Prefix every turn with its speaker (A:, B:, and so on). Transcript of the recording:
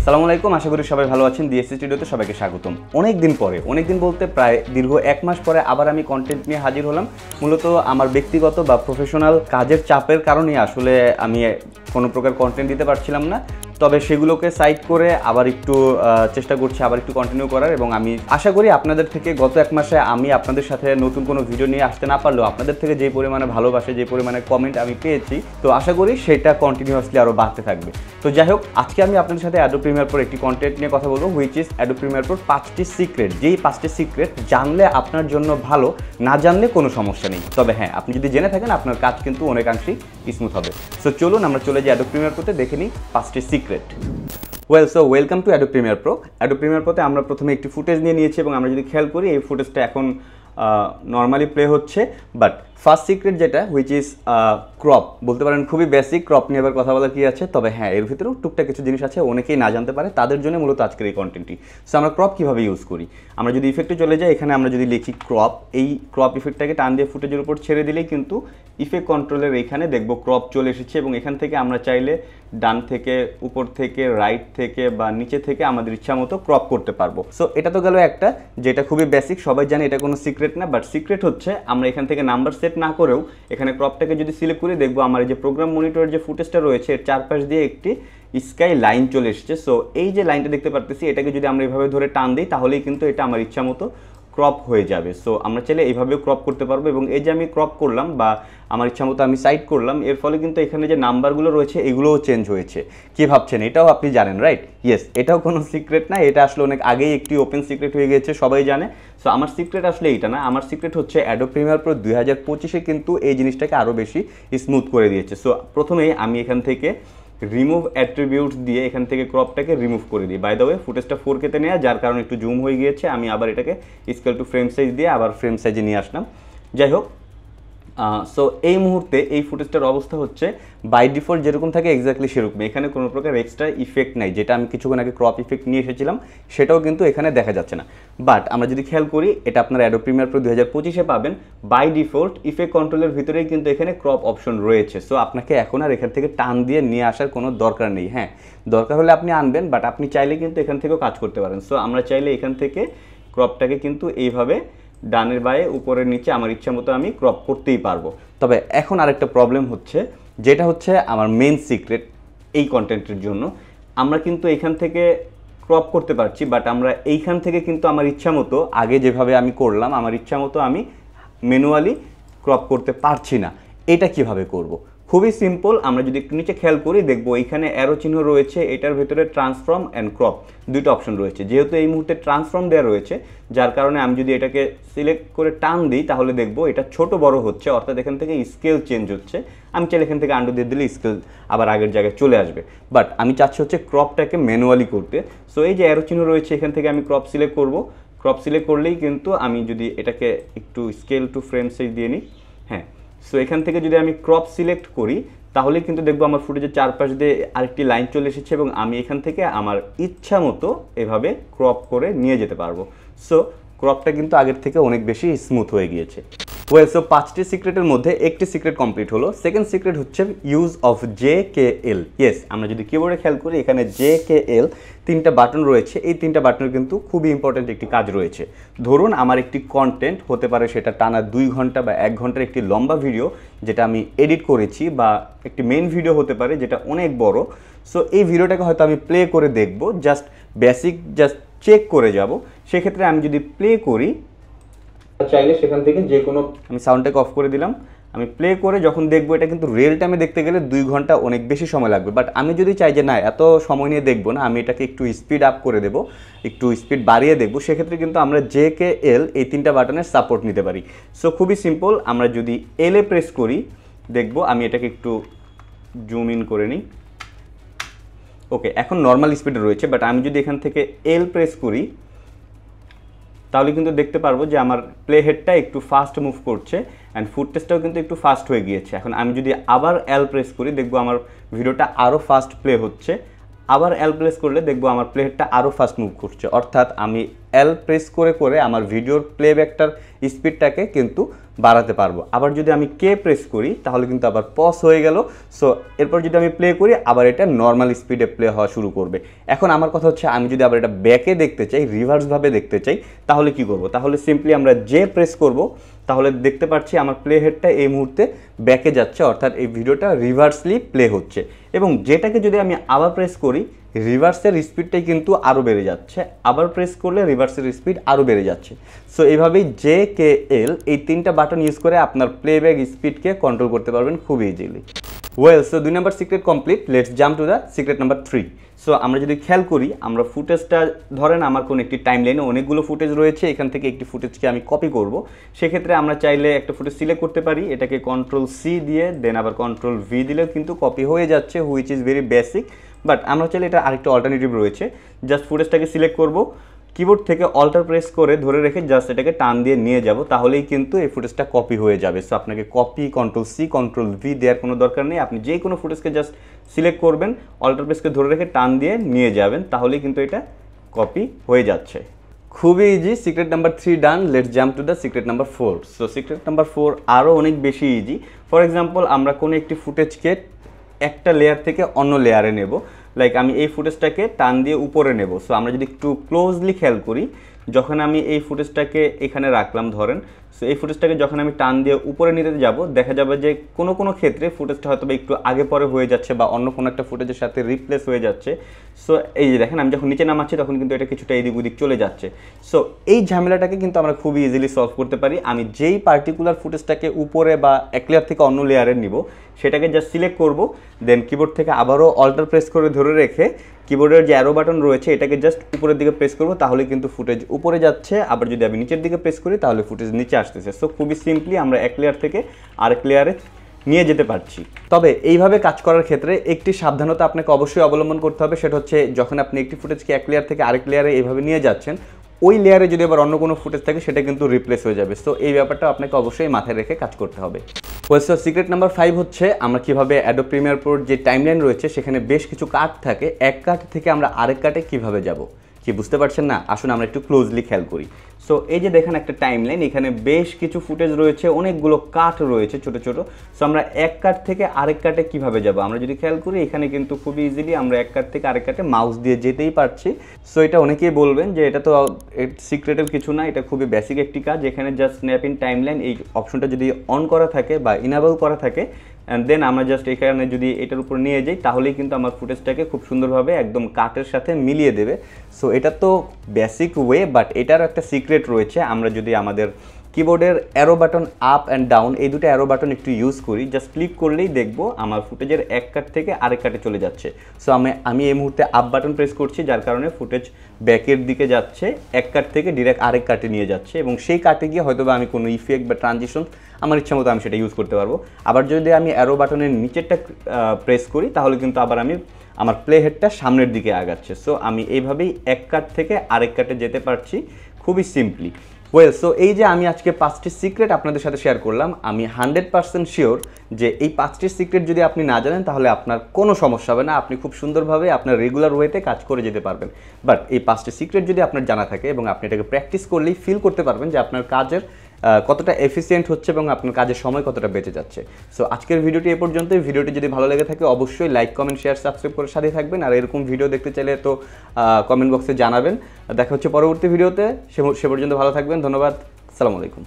A: আসসালামু আলাইকুম, আশা করি সবাই ভালো আছেন। ডিএসসি স্টুডিওতে সবাইকে স্বাগতম। অনেকদিন বলতে প্রায় দীর্ঘ 1 মাস পরে আবার আমি কন্টেন্ট নিয়ে হাজির হলাম। মূলত আমার ব্যক্তিগত বা প্রফেশনাল কাজের চাপের কারণে আসলে আমি কোনো প্রকার কন্টেন্ট দিতে পারছিলাম না, তবে সেগুলোকে সাইড করে আবার একটু চেষ্টা করছি আবার একটু কন্টিনিউ করার। এবং আমি আশা করি আপনাদের থেকে গত 1 মাসে আমি আপনাদের সাথে নতুন কোনো ভিডিও নিয়ে আসতে না পারলেও আপনাদের থেকে যে পরিমাণে ভালোবাসে, যে পরিমাণে কমেন্ট আমি পেয়েছি, তো আশা করি সেটা কন্টিনিউয়াসলি আরও বাড়তে থাকবে। তো যাই হোক, আজকে আমি আপনাদের সাথে অ্যাডোব প্রিমিয়ার প্রো একটি কন্টেন্ট নিয়ে কথা বলবো, হুইচ ইজ অ্যাডোব প্রিমিয়ার প্রোর 5টি সিক্রেট। যেই 5টি সিক্রেট জানলে আপনার জন্য ভালো, না জানলে কোনো সমস্যা নেই। তবে হ্যাঁ, আপনি যদি জেনে থাকেন আপনার কাজ কিন্তু অনেকাংশেই স্মুথ হবে। সো চলুন আমরা চলে যাই অ্যাডোব প্রিমিয়ার প্রোতে, দেখে নিই 5টি secret. Welcome to Adobe Premiere Pro. Adobe Premiere প্রোতে আমরা প্রথমে একটি ফুটেজ নিয়ে নিয়েছি এবং আমরা যদি খেয়াল করি এই ফুটেজটা এখন নর্মালি প্লে হচ্ছে। বাট ফার্স্ট সিক্রেট যেটা, হুইচ ইজ ক্রপ, বলতে পারেন খুবই বেসিক। ক্রপ নিয়ে আবার কথা বলার কী আছে, তবে হ্যাঁ এর ভিতরেও টুকটাক কিছু জিনিস আছে অনেকেই না জানতে পারে, তাদের জন্য মূলত আজকের এই কন্টেন্টটি। সো আমরা ক্রপ কীভাবে ইউজ করি, আমরা যদি ইফেক্টে চলে যাই, এখানে আমরা যদি লিখি ক্রপ, এই ক্রপ ইফেক্টটাকে টান দিয়ে ফুটেজের উপর ছেড়ে দিলেই কিন্তু ইফেক্ট কন্ট্রোলের এখানে দেখবো ক্রপ চলে এসেছে। এবং এখান থেকে আমরা চাইলে ডান থেকে, উপর থেকে, রাইট থেকে বা নিচে থেকে আমাদের ইচ্ছা মতো ক্রপ করতে পারবো। সো এটা তো গেল একটা, যেটা খুবই বেসিক, সবাই জানে, এটা কোনো সিক্রেট না। বাট সিক্রেট হচ্ছে আমরা এখান থেকে নাম্বার সেট না করেও এখানে ক্রপটাকে যদি সিলেক্ট করি, দেখবো আমার এই যে প্রোগ্রাম মনিটরের যে ফুটেজটা রয়েছে এর চারপাশ দিয়ে একটি স্কাই লাইন চলে এসেছে। সো এই যে লাইনটা দেখতে পারতেছি, এটাকে যদি আমরা এইভাবে ধরে টান দিই তাহলেই কিন্তু এটা আমার ইচ্ছা মতো ক্রপ হয়ে যাবে। সো আমরা চাইলে এইভাবেও ক্রপ করতে পারবো। এবং এই যে আমি ক্রপ করলাম বা আমার ইচ্ছা মতো আমি সাইড করলাম, এর ফলে কিন্তু এখানে যে নাম্বারগুলো রয়েছে এগুলোও চেঞ্জ হয়েছে। কি ভাবছেন, এটাও আপনি জানেন, রাইট? ইয়েস, এটাও কোনো সিক্রেট না, এটা আসলে অনেক আগেই একটি ওপেন সিক্রেট হয়ে গেছে, সবাই জানে। সো আমার সিক্রেট আসলে এইটা না, আমার সিক্রেট হচ্ছে অ্যাডোব প্রিমিয়ার প্রো 2025-এ কিন্তু এই জিনিসটাকে আরও বেশি স্মুথ করে দিয়েছে। সো প্রথমেই আমি এখান থেকে রিমুভ অ্যাট্রিবিউটস দিয়ে এখান থেকে ক্রপটাকে রিমুভ করে দিই। বাই দ্য ওয়ে, ফুটেজটা 4K-তে নেওয়া, যার কারণে একটু জুম হয়ে গিয়েছে। আমি আবার এটাকে স্কেল টু ফ্রেম সাইজ দিয়ে আবার ফ্রেম সাইজে নিয়ে আসলাম। যাই হোক, সো এই মুহূর্তে এই ফুটেজটার অবস্থা হচ্ছে বাই ডিফল্ট যেরকম থাকে এক্স্যাক্টলি সেরকম, এখানে কোনো প্রকার এক্সট্রা ইফেক্ট নাই। যেটা আমি কিছুক্ষণ আগে ক্রপ ইফেক্ট নিয়ে এসেছিলাম সেটাও কিন্তু এখানে দেখা যাচ্ছে না। বাট আমরা যদি খেয়াল করি, এটা আপনারা অ্যাডোব প্রিমিয়ার প্রো 2025-এ পাবেন। বাই ডিফল্ট ইফেক্ট কন্ট্রোলের ভিতরেই কিন্তু এখানে ক্রপ অপশন রয়েছে। সো আপনাকে এখন আর এখান থেকে টান দিয়ে নিয়ে আসার কোনো দরকার নেই। হ্যাঁ, দরকার হলে আপনি আনবেন, বাট আপনি চাইলে কিন্তু এখান থেকেও কাজ করতে পারেন। সো আমরা চাইলে এখান থেকে ক্রপটাকে কিন্তু এইভাবে ডানের বায়ে, উপরের নিচে আমার ইচ্ছা মতো আমি ক্রপ করতেই পারবো। তবে এখন আরেকটা প্রবলেম হচ্ছে, যেটা হচ্ছে আমার মেন সিক্রেট এই কন্টেন্টের জন্য। আমরা কিন্তু এখান থেকে ক্রপ করতে পারছি, বাট আমরা এইখান থেকে কিন্তু আমার ইচ্ছা মতো, আগে যেভাবে আমি করলাম আমার ইচ্ছা মতো আমি ম্যানুয়ালি ক্রপ করতে পারছি না। এটা কিভাবে করব? খুবই সিম্পল। আমরা যদি একটু নিচে খেয়াল করি, দেখবো এইখানে অ্যারো চিহ্ন রয়েছে, এটার ভিতরে ট্রান্সফর্ম অ্যান্ড ক্রপ দুইটা অপশন রয়েছে। যেহেতু এই মুহূর্তে ট্রান্সফর্ম দেওয়া রয়েছে, যার কারণে আমি যদি এটাকে সিলেক্ট করে টান দিই তাহলে দেখবো এটা ছোট বড় হচ্ছে, অর্থাৎ এখান থেকে স্কেল চেঞ্জ হচ্ছে। আমি চাইলে এখান থেকে আন্ডু দিয়ে দিলে স্কেল আবার আগের জায়গায় চলে আসবে। বাট আমি চাচ্ছি হচ্ছে ক্রপটাকে ম্যানুয়ালি করতে। সো এই যে অ্যারো চিহ্ন রয়েছে, এখান থেকে আমি ক্রপ সিলেক্ট করব। ক্রপ সিলেক্ট করলেই কিন্তু আমি যদি এটাকে একটু স্কেল টু ফ্রেম সাইজ দিয়ে নিই, হ্যাঁ, সো এখান থেকে যদি আমি ক্রপ সিলেক্ট করি তাহলে কিন্তু দেখবো আমার ফুটেজের চারপাশ দিয়ে আরেকটি লাইন চলে এসেছে এবং আমি এখান থেকে আমার ইচ্ছা মতো এভাবে ক্রপ করে নিয়ে যেতে পারবো। সো ক্রপটা কিন্তু আগের থেকে অনেক বেশি স্মুথ হয়ে গিয়েছে। সো 5টি সিক্রেটের মধ্যে একটি সিক্রেট কমপ্লিট হলো। সেকেন্ড সিক্রেট হচ্ছে ইউজ অফ JKL। ইয়েস, আমরা যদি কিবোর্ডে খেয়াল করি, এখানে JKL 3টা বাটন রয়েছে। এই 3টা বাটনের কিন্তু খুবই ইম্পর্ট্যান্ট একটি কাজ রয়েছে। ধরুন আমার একটি কন্টেন্ট হতে পারে, সেটা টানা 2 ঘন্টা বা 1 ঘন্টার একটি লম্বা ভিডিও যেটা আমি এডিট করেছি, বা একটি মেইন ভিডিও হতে পারে যেটা অনেক বড়। সো এই ভিডিওটাকে হয়তো আমি প্লে করে দেখব, জাস্ট বেসিক জাস্ট চেক করে যাব। সেক্ষেত্রে আমি যদি প্লে করি, চাইলে সেখান থেকে যে কোনো, আমি সাউন্ডটাকে অফ করে দিলাম, আমি প্লে করে যখন দেখবো, এটা কিন্তু রিয়েল টাইমে দেখতে গেলে 2 ঘন্টা অনেক বেশি সময় লাগবে। বাট আমি যদি চাই যে না, এত সময় নিয়ে দেখবো না, আমি এটাকে একটু স্পিড আপ করে দেবো, একটু স্পিড বাড়িয়ে দেখবো, সেক্ষেত্রে কিন্তু আমরা JKL এই 3টা বাটনের সাপোর্ট নিতে পারি। সো খুবই সিম্পল, আমরা যদি এলে প্রেস করি, দেখবো, আমি এটাকে একটু জুম ইন করে নিই। ওকে, এখন নর্মাল স্পিডে রয়েছে, বাট আমি যদি এখান থেকে এল প্রেস করি তাহলে কিন্তু দেখতে পারবো যে আমার প্লে হেডটা একটু ফাস্ট মুভ করছে অ্যান্ড ফুটেজটাও কিন্তু একটু ফাস্ট হয়ে গিয়েছে। এখন আমি যদি আবার এল প্রেস করি, দেখবো আমার ভিডিওটা আরও ফাস্ট প্লে হচ্ছে। আবার এল প্রেস করলে দেখবো আমার প্লে হেডটা আরও ফাস্ট মুভ করছে। অর্থাৎ আমি এল প্রেস করে করে আমার ভিডিওর প্লেব্যাকটার স্পিডটাকে কিন্তু বাড়াতে পারবো। আবার যদি আমি কে প্রেস করি তাহলে কিন্তু আবার পজ হয়ে গেল। সো এরপর যদি আমি প্লে করি আবার এটা নর্মাল স্পিডে প্লে হওয়া শুরু করবে। এখন আমার কথা হচ্ছে আমি যদি আবার এটা ব্যাকে দেখতে চাই, রিভার্সভাবে দেখতে চাই, তাহলে কি করব? তাহলে সিম্পলি আমরা যে প্রেস করব, তাহলে দেখতে পাচ্ছি আমার প্লে হেডটা এই মুহূর্তে ব্যাকে যাচ্ছে, অর্থাৎ এই ভিডিওটা রিভার্সলি প্লে হচ্ছে। এবং যেটাকে যদি আমি আবার প্রেস করি, রিভার্সের স্পিডটাই কিন্তু আরও বেড়ে যাচ্ছে, আবার প্রেস করলে রিভার্সের স্পিড আরও বেড়ে যাচ্ছে। সো এইভাবেই জে কে এল এই তিনটা বাটন ইউজ করে আপনার প্লেব্যাক স্পিডকে কন্ট্রোল করতে পারবেন খুব easily. Well, so 2 number secret complete. Let's jump to the secret number 3। So আমরা যদি খেয়াল করি, আমরা ফুটেজটা ধরেন আমার কোনো একটি টাইম লাইনে অনেকগুলো ফুটেজ রয়েছে, এখান থেকে একটি ফুটেজকে আমি কপি করব। সেক্ষেত্রে আমরা চাইলে একটা ফুটেজ সিলেক্ট করতে পারি, এটাকে কন্ট্রোল সি দিয়ে দেন আবার কন্ট্রোল ভি দিলেও কিন্তু কপি হয়ে যাচ্ছে, which is very basic. But আমরা চাইলে এটা আরেকটা অল্টারনেটিভ রয়েছে, জাস্ট ফুটেজটাকে সিলেক্ট করব, কিবোর্ড থেকে অল্টার প্রেস করে ধরে রেখে জাস্ট এটাকে টান দিয়ে নিয়ে যাব, তাহলেই কিন্তু এই ফুটেজটা কপি হয়ে যাবে। সো আপনাকে copy control C control V দেওয়ার কোনো দরকার নেই, আপনি যে কোনো ফুটেজকে জাস্ট সিলেক্ট করবেন, অল্টার প্রেসকে ধরে রেখে টান দিয়ে নিয়ে যাবেন, তাহলেই কিন্তু এটা কপি হয়ে যাচ্ছে। খুবই easy. Secret number 3 done. Let's jump to the secret number 4। So secret number 4 আরও অনেক বেশি ইজি। ফর এক্সাম্পল, আমরা কোনো একটি ফুটেজকে একটা লেয়ার থেকে অন্য লেয়ারে নেব। লাইক আমি এই ফুটেজটাকে টান দিয়ে উপরে নেব। সো আমরা যদি একটু ক্লোজলি খেয়াল করি, যখন আমি এই ফুটেজটাকে এখানে রাখলাম ধরেন, সো এই ফুটেজটাকে যখন আমি টান দিয়ে উপরে নিতে যাব, দেখা যাবে যে কোনো কোনো ক্ষেত্রে ফুটেজটা হয়তো বা একটু আগে পরে হয়ে যাচ্ছে বা অন্য কোনো একটা ফুটেজের সাথে রিপ্লেস হয়ে যাচ্ছে। সো এই যে দেখেন, আমি যখন নিচে নামাচ্ছি তখন কিন্তু এটা কিছুটা এদিক ওদিক চলে যাচ্ছে। সো এই ঝামেলাটাকে কিন্তু আমরা খুবই ইজিলি সলভ করতে পারি। আমি যেই পার্টিকুলার ফুটেজটাকে উপরে বা এক লেয়ার থেকে অন্য লেয়ারে নিব, সেটাকে জাস্ট সিলেক্ট করব, দেন কিবোর্ড থেকে আবারও অল্টার প্রেস করে ধরে রেখে কিবোর্ডের যে অ্যারো বাটন রয়েছে এটাকে জাস্ট উপরের দিকে প্রেস করব, তাহলে কিন্তু ফুটেজ উপরে যাচ্ছে। আবার যদি আমি নিচের দিকে প্রেস করি তাহলে ফুটেজ নিচে আসতেছে। সো খুবই সিম্পলি আমরা এক লেয়ার থেকে আরেক লেয়ারে নিয়ে যেতে পারছি। তবে এইভাবে কাজ করার ক্ষেত্রে একটি সাবধানতা আপনাকে অবশ্যই অবলম্বন করতে হবে, সেটা হচ্ছে যখন আপনি একটি ফুটেজকে এক লেয়ার থেকে আরেক লেয়ারে এইভাবে নিয়ে যাচ্ছেন, ওই লেয়ারে যদি আবার অন্য কোনো ফুটেজ থাকে সেটা কিন্তু রিপ্লেস হয়ে যাবে। সো এই ব্যাপারটা আপনাকে অবশ্যই মাথায় রেখে কাজ করতে হবে। সো সিক্রেট নাম্বার 5 হচ্ছে আমরা কীভাবে অ্যাডোব প্রিমিয়ার প্রোর যে টাইমলাইন রয়েছে সেখানে বেশ কিছু কাট থাকে, এক কাট থেকে আমরা আরেক কাটে কীভাবে যাব। কি বুঝতে পারছেন না? আসুন আমরা একটু ক্লোজলি খেয়াল করি। সো এই যে দেখেন একটা টাইমলাইন, এখানে বেশ কিছু ফুটেজ রয়েছে, অনেকগুলো কাট রয়েছে ছোট ছোট। সো আমরা এক কাট থেকে আরেক কাটে কিভাবে যাব? আমরা যদি খেয়াল করি এখানে কিন্তু খুবই ইজিলি আমরা এক কাট থেকে আরেক কাটে মাউস দিয়ে যেতেই পারছি। সো এটা অনেকেই বলবেন যে এটা তো সিক্রেটের কিছু না, এটা খুবই বেসিক একটি কাজ। এখানে জাস্ট স্ন্যাপ ইন টাইমলাইন এই অপশনটা যদি অন করা থাকে বা ইনেবল করা থাকে, অ্যান্ড দেন আমরা জাস্ট এখানে যদি এটার উপর নিয়ে যাই, তাহলেই কিন্তু আমার ফুটেজটাকে খুব সুন্দরভাবে একদম কাটের সাথে মিলিয়ে দেবে। সো এটা তো বেসিক ওয়ে, বাট এটারও একটা সিক্রেট রয়েছে। আমরা যদি আমাদের কিবোর্ডের arrow button up and down এই দুটো অ্যারো বাটন একটু ইউজ করি, জাস্ট ক্লিক করলেই দেখবো আমার ফুটেজের এক কাট থেকে আরেক কাটে চলে যাচ্ছে। সো আমি এই মুহূর্তে আপ বাটন প্রেস করছি, যার কারণে ফুটেজ ব্যাকের দিকে যাচ্ছে, এক কাট থেকে ডিরেক্ট আরেক কাটে নিয়ে যাচ্ছে, এবং সেই কাটে গিয়ে হয়তো বা আমি কোনো ইফেক্ট বা ট্রানজিশন আমার ইচ্ছা মতো আমি সেটা ইউজ করতে পারবো। আবার যদি আমি অ্যারো বাটনের নিচেরটা প্রেস করি, তাহলে কিন্তু আবার আমার প্লে হেডটা সামনের দিকে আগাচ্ছে। সো আমি এইভাবেই এক কাট থেকে আরেক কাটে যেতে পারছি খুবই সিম্পলি। ওয়েল, সো এই যে আমি আজকে 5টি সিক্রেট আপনাদের সাথে শেয়ার করলাম, আমি 100% শিওর যে এই 5টি সিক্রেট যদি আপনি না জানেন তাহলে আপনার কোনো সমস্যা হবে না, আপনি খুব সুন্দরভাবে আপনার রেগুলার ওয়েতে কাজ করে যেতে পারবেন। বাট এই 5টি সিক্রেট যদি আপনার জানা থাকে এবং আপনি এটাকে প্র্যাকটিস করলেই ফিল করতে পারবেন যে আপনার কাজের কতটা এফিসিয়েন্ট হচ্ছে এবং আপনার কাজের সময় কতটা বেঁচে যাচ্ছে। সো আজকের ভিডিওটি এ পর্যন্তই। ভিডিওটি যদি ভালো লেগে থাকে অবশ্যই লাইক কমেন্ট শেয়ার সাবস্ক্রাইব করে সাথে থাকবেন, আর এরকম ভিডিও দেখতে চাইলে তো কমেন্ট বক্সে জানাবেন। দেখা হচ্ছে পরবর্তী ভিডিওতে, সে পর্যন্ত ভালো থাকবেন। ধন্যবাদ। আসসালামু আলাইকুম।